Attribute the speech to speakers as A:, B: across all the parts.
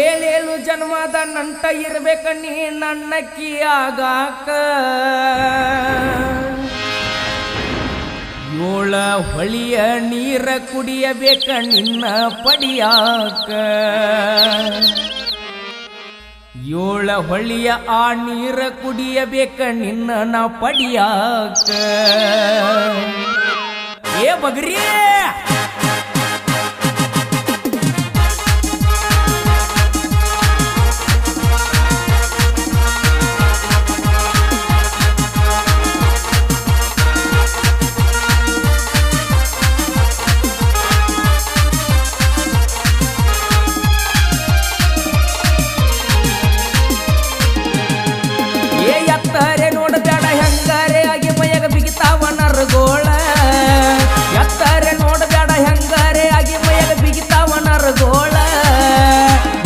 A: ಏಳೇಳು ಜನ್ಮದ ನಂಟ ಇರ್ಬೇಕ ನೀ ನನ್ನಕ್ಕಿ ಆಗಾಕ ಏಳ ಹೊಳಿಯ ನೀರ ಕುಡಿಯಬೇಕ ನಿನ್ನ ಪಡಿಯಾಕ ಏಳ ಹೊಳಿಯ ಆ ನೀರ ಕುಡಿಯಬೇಕ ನಿನ್ನ ನಾ ಪಡಿಯಾಕ ಏ ಬಗ್ರಿ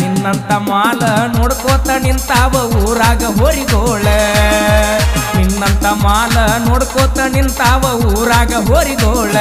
A: ನಿನ್ನಂತ ಮಾಲ ನೋಡ್ಕೋತ ನಿಂತಾವ ಊರಾಗ ಹೋರಿಗೋಳ ನಿನ್ನಂತ ಮಾಲ ನೋಡ್ಕೋತ ನಿಂತಾವ ಊರಾಗ ಹೋರಿಗೋಳ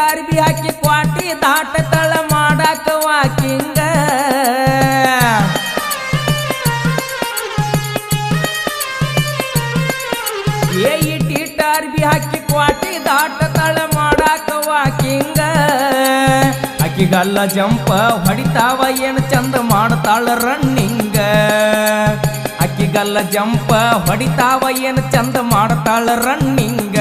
A: ಅರ್ಬಿ ಹಾಕಿ ಕ್ವಾಟಿ ದಾಟ ತಳ ಮಾಡಾಕ ವಾಕಿಂಗ ಇಟ್ಟಿಟ್ಟ ಅರ್ಬಿ ಹಾಕಿ ಕ್ವಾಟಿ ದಾಟ ತಳ ಮಾಡಾಕ ವಾಕಿಂಗ ಅಕ್ಕಿಗಲ್ಲ ಜಂಪ ಹೊಡಿತಾವ ಏನು ಚಂದ ಮಾಡ್ತಾಳ ರನ್ನಿಂಗ ಅಕ್ಕಿಗಲ್ಲ ಜಂಪ ಹೊಡಿತಾವ ಏನು ಚಂದ ಮಾಡ್ತಾಳ ರನ್ನಿಂಗ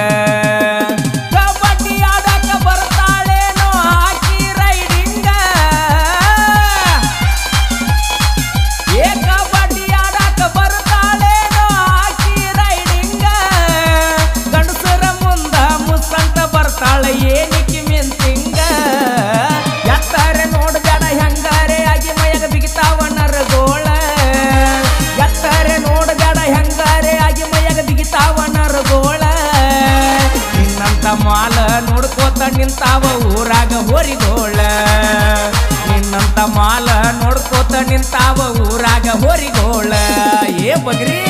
A: ಏನಿಕ್ಕಿ ಮಿಂತಿಂಗ ಎತ್ತಾರೆ ನೋಡ್ಬೇಡ ಹೆಂಗಾರೆ ಆಗಿ ಮೈಯಾಗ ಬಿಗಿತಾವ ನರಗೋಳ ಎತ್ತಾರೆ ನೋಡ್ಬೇಡ ಹೆಂಗಾರೆ ಆಗಿ ಮೈಯಾಗ ಬಿಗಿತಾವ ನರಗೋಳ ನಿನ್ನಂತ ಮಾಲ ನೋಡ್ಕೋತ ನಿಂತಾವ ಊರಾಗ ಹೋರಿಗೋಳ ನಿನ್ನಂತ ಮಾಲ ನೋಡ್ಕೋತ ನಿಂತಾವ ಊರಾಗ ಹೋರಿಗೋಳ ಏ ಬಗ್ರಿ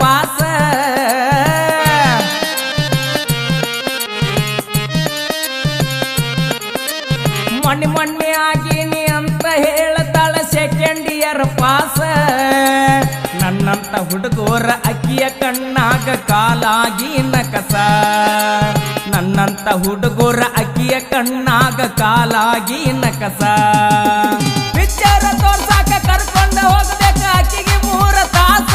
A: ಪಾಸ ಮೊನ್ನೆ ಆಗೀನಿ ಅಂತ ಹೇಳ್ತಾಳ ಸೆಕೆಂಡ್ ಇಯರ್ ಪಾಸ ನನ್ನಂತ ಹುಡುಗೋರ ಅಕ್ಕಿಯ ಕಣ್ಣಾಗ ಕಾಲಾಗಿ ನಕಸ ನನ್ನಂತ ಹುಡುಗೋರ ಅಕ್ಕಿಯ ಕಣ್ಣಾಗ ಕಾಲಾಗಿ ನಕಸ ಪಿಕ್ಚರ್ ತೋರ್ಸಾಕ ಕರ್ಕೊಂಡ ಹೋಗ್ಬೇಕ ಅಕ್ಕಿಗೆ 3 ತಾಸ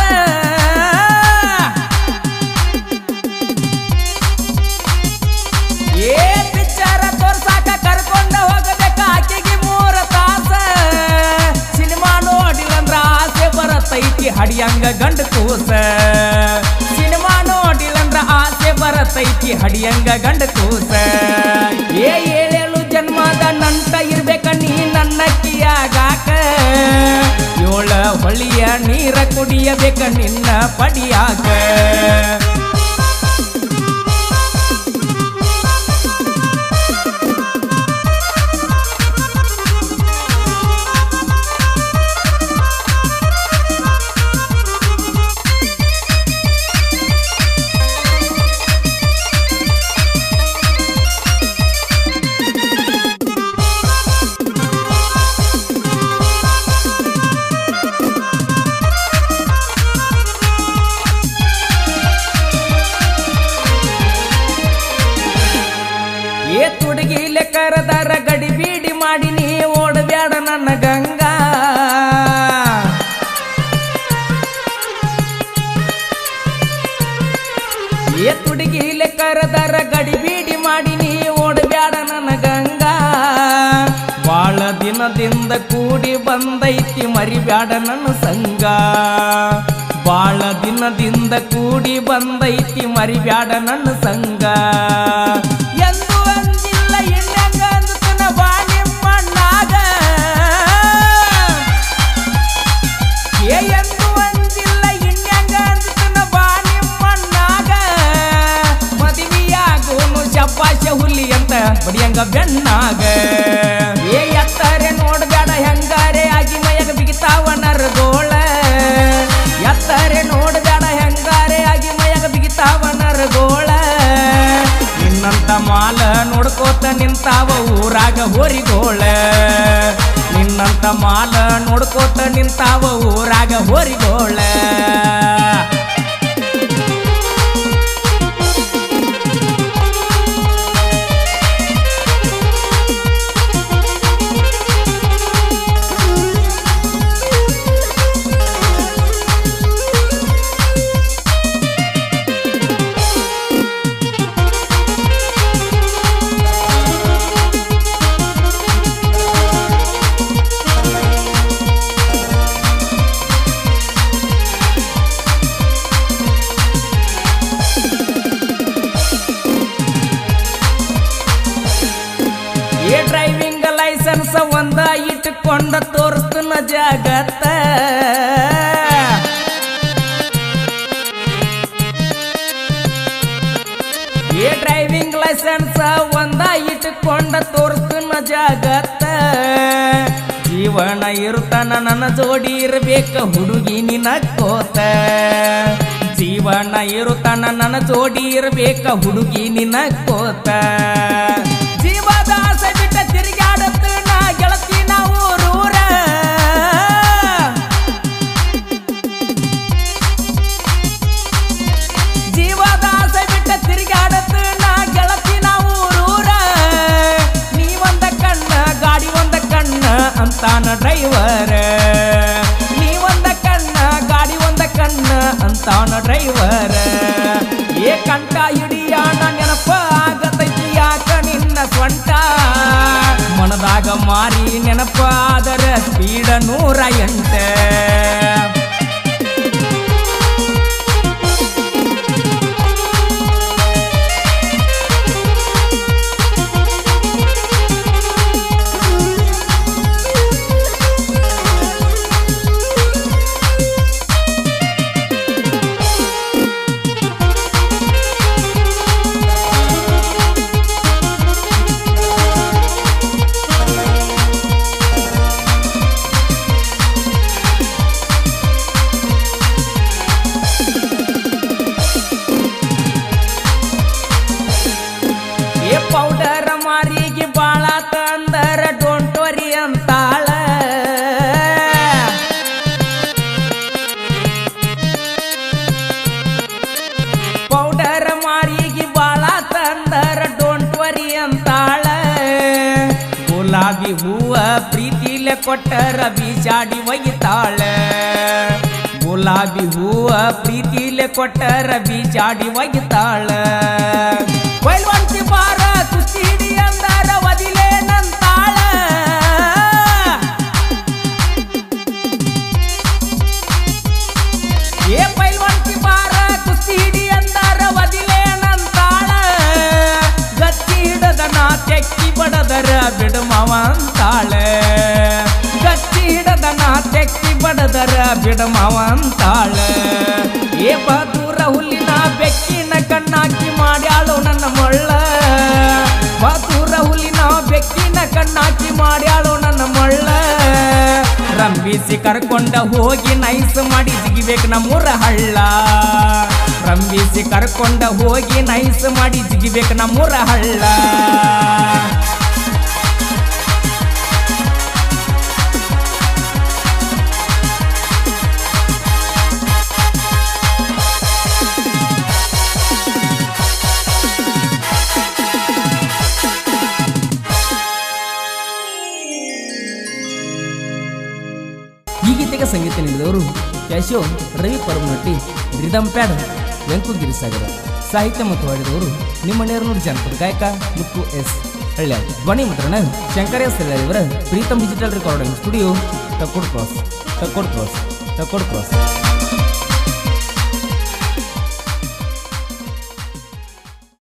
A: ಪಿಕ್ಚರ್ ತೋರ್ಸಾಕ ಕರ್ಕೊಂಡ ಹೋಗಬೇಕ ಆಕೆಗೆ 3 ತಾಸ ಸಿನಿಮಾ ನೋಡಿಲ್ಲಂದ್ರ ಆಸೆ ಬರತೈತಿ ಹಡಿಯಂಗ ಗಂಡ ಕೂಸ ಸಿನಿಮಾ ನೋಡಿಲ್ಲಂದ್ರ ಆಸೆ ಬರತೈತಿ ಹಡಿಯಂಗ ಗಂಡ ಕೂಸ ಏಳೇಳು ಜನ್ಮದ ನಂಟ ಇರ್ಬೇಕ ನೀ ನನ್ನಕ್ಕಿಯಾಗಾಕ ಏಳ ಹೊಳಿಯ ನೀರ ಕುಡಿಯಬೇಕ ನಿನ್ನ ಪಡಿಯಾಕ ತುಡುಗಿಲೆ ಕರದಾರ ಗಡಿ ಬೀಡಿ ಮಾಡಿ ನೀ ಓಡಬ್ಯಾಡ ನನ್ನ ಗಂಗಾ ತುಡುಗಿಲೆ ಕರದಾರ ಗಡಿ ಬೀಡಿ ಮಾಡಿ ನೀ ಓಡಬ್ಯಾಡ ನನ್ನ ಗಂಗಾ ಬಾಳ ದಿನದಿಂದ ಕೂಡಿ ಬಂದೈತಿ ಮರಿಬ್ಯಾಡ ನನ್ನ ಸಂಗ ಬಾಳ ದಿನದಿಂದ ಕೂಡಿ ಬಂದೈತಿ ಮರಿಬ್ಯಾಡ ನನ್ನ ಸಂಗ ಎಂದು ಅಂದಿಲ್ಲ ಇನ್ನಂಗ ಅಂದತನ ಬಾ ನಿಮ್ಮಣ್ಣಾಗ ಎಂದು ಅಂದಿಲ್ಲ ಇನ್ನಂಗ ಅಂದತನ ಬಾ ನಿಮ್ಮಣ್ಣಾಗ ಮದುವೆಯಾಗೋನು ಶಬ್ಬಾಶ ಹುಲಿ ಅಂತ ಬಡಿಯಂಗ ಬೆಣ್ಣಾಗ ಎತ್ತರೆ ನೋಡ್ಬ್ಯಾಡ ಹೆಂಗಾರೆ ಆಗಿ ಮೈಯಾಗ ಬಿಗಿತಾವ ನರಗೋಳ ಎತ್ತರೆ ನೋಡ್ಬ್ಯಾಡ ಹೆಂಗಾರೆ ಆಗಿ ಮೈಯಾಗ ಬಿಗಿತಾವ ನರಗೋಳ ನಿನ್ನಂತ ಮಾಲ ನೋಡ್ಕೋತ ನಿಂತಾವ ಊರಾಗ ಹೋರಿಗೋಳ ನಿನ್ನಂತ ಮಾಲ ನೋಡ್ಕೋತ ನಿಂತಾವ ಊರಾಗ ಹೋರಿಗೋಳ ಡ್ರೈವಿಂಗ್ ಲೈಸೆನ್ಸ್ ಒಂದ ಇಟ್ಟುಕೊಂಡ ತೋರಿಸ್ತನ ಜಗತ್ತ ಡ್ರೈವಿಂಗ್ ಲೈಸೆನ್ಸ್ ಒಂದ ಇಟ್ಟುಕೊಂಡ ತೋರಿಸ್ತನ ಜಗತ್ತ ಜೀವನ ಇರುತ್ತಾನ ನನ್ನ ಜೋಡಿ ಇರಬೇಕ ಹುಡುಗಿ ನಿನ ಕೋತ ಜೀವನ ಇರುತ್ತಾನ ನನ್ನ ಜೋಡಿ ಇರಬೇಕ ಹುಡುಗಿ ನಿನ ಕೋತ ಜೀವದ ಆಸೆ ಬಿಟ್ಟ ತಿರುಗಾಡತ್ತ ನಾ ಗೆಳತಿ ನಾವು ಊರೂರ ಜೀವದ ಆಸೆ ಬಿಟ್ಟ ತಿರುಗಾಡತ್ತ ನಾ ಗೆಳತಿ ನಾವು ಊರೂರ ನೀ ಒಂದ ಕಣ್ಣ ಗಾಡಿ ಒಂದ ಕಣ್ಣ ಅಂತಾನ ಡ್ರೈವರ್ ನೀ ಒಂದ ಕಣ್ಣ ಗಾಡಿ ಒಂದ ಕಣ್ಣ ಅಂತಾನ ಡ್ರೈವರ್ ಕಂಠ ಹಿಡಿಯಾಣ ನೆನಪ ಆಗತೈತಿ ಯಾಕ ನಿನ್ನ ಸ್ವಂಟ ಮನದಾಗ ಮಾರಿ ನೆನಪ ಆದರ ಸ್ಪೀಡ 108 ಪೌಡರ್ ಮಾರಿಗೆ ಬಾಳ ತಂದರ ಡೋಂಟ್ ವರಿ ಅಂತಾಳ ಪೌಡರ್ ಮಾರಿಗೆ ಬಾಳ ತಂದರ ಡೋಂಟ್ ವರಿ ಅಂತಾಳ ಗುಲಾಬಿ ಹೂವ ಪ್ರೀತಿಲೆ ಕೊಟ್ಟರ ಬೀಜಾಡಿ ಒಗಿತಾಳ ಗುಲಾಬಿ ಹೂವ ಪ್ರೀತಿಲೆ ಕೊಟ್ಟರ ಬೀಜಾಡಿ ಒಗಿತಾಳ ಬೈಲ್ವಂತಿ ಬಾರ ಕುಸ್ತಿಡಿ ಅಂದಾರ ಒದಿಲೇನಂತಾಳ ಬೈಲ್ವಂತಿ ಬಾರ ಕುಸ್ತಿಡಿ ಅಂದಾರ ಒದಿಲೇನಂತಾಳ ಗಚ್ಚಿ ಹಿಡದ ನಾ ತೆಕ್ಕಿ ಬಡದರ ಬಿಡಮವ ಅಂತಾಳ ಗಚ್ಚಿ ಹಿಡದ ನಾ ತೆಕ್ಕಿ ಬಡದರ ಬಿಡಮವ ಅಂತಾಳ ಬದೂರ ಹುಲ್ಲಿನ ಬೆಕ್ಕಿನ ಕಣ್ಣಾಕಿ ಮಾಡ್ಯಾಳು ನನ್ನ ಮಳ್ಳ ಬದೂರ ಹುಲ್ಲಿನ ಬೆಕ್ಕಿನ ಕಣ್ಣಾಕಿ ಮಾಡ್ಯಾಳು ನನ್ನ ಮಳ್ಳ ರಂಬಿಸಿ ಕರ್ಕೊಂಡ ಹೋಗಿ ನೈಸ್ ಮಾಡಿ ಜಿಗಿಬೇಕು ನಮ್ಮೂರ ಹಳ್ಳ ರಂಬಿಸಿ ಕರ್ಕೊಂಡ ಹೋಗಿ ನೈಸ್ ಮಾಡಿ ಜಿಗಿಬೇಕು ನಮ್ಮೂರ ಹಳ್ಳ ಈ ಗೀತೆಗೆ ಸಂಗೀತ ನೀಡಿದವರು ಕ್ಯಾಶಿಯೋ ರವಿ ಪರಮನಟ್ಟಿ, ರಿದಮ್ ಪ್ಯಾಡ್ ವೆಂಕು ಗಿರಿಸಾಗರ, ಸಾಹಿತ್ಯ ಮತ್ತು ಹಾಡಿದವರು ನಿಮ್ಮ ನೇರನೂರು ಜಾನಪದ ಗಾಯಕ ಮುತ್ತು ಎಸ್ ಹಳ್ಳ್ಯಾಳ್. ಧ್ವನಿ ಮುದ್ರಣ ಶಂಕರ ಎಸ್ ಹಳ್ಳ್ಯಾಳ್ ಇವರ Preetam digital recording studio, Takkod cross.